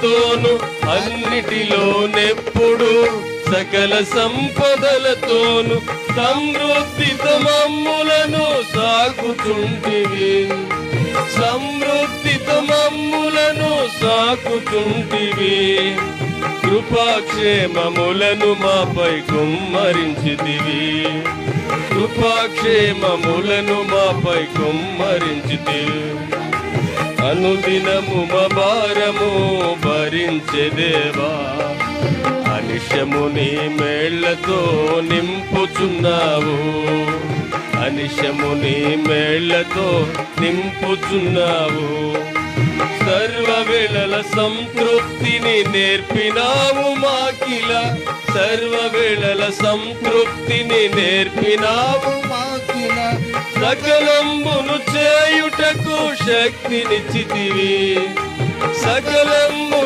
మేళ్లతోను అన్నిటిలోనెప్పుడు సకల సంపదలతోను సమృద్ధితో మమ్ములను సాకుచుంటివి. సమృద్ధితో మమ్ములను సాకుచుంటివి. కృపాక్షేమములను మాపై కుమ్మరించితివి. కృపాక్షేమములను మాపై కుమ్మరించితివి. అనుదినము మా భారము భరించెదేవా, అనిశము నీ మేళ్లతో నింపుచున్నావు. అనిశము నీ మేళ్లతో నింపుచున్నావు. సర్వవేళల సంతృప్తిని నేర్పినావు మాకిల. సర్వవేళల సంతృప్తిని నేర్పినావు మాకిల. సకలంబును చేయుటకు శక్తినిచ్చితివి. సకలంబును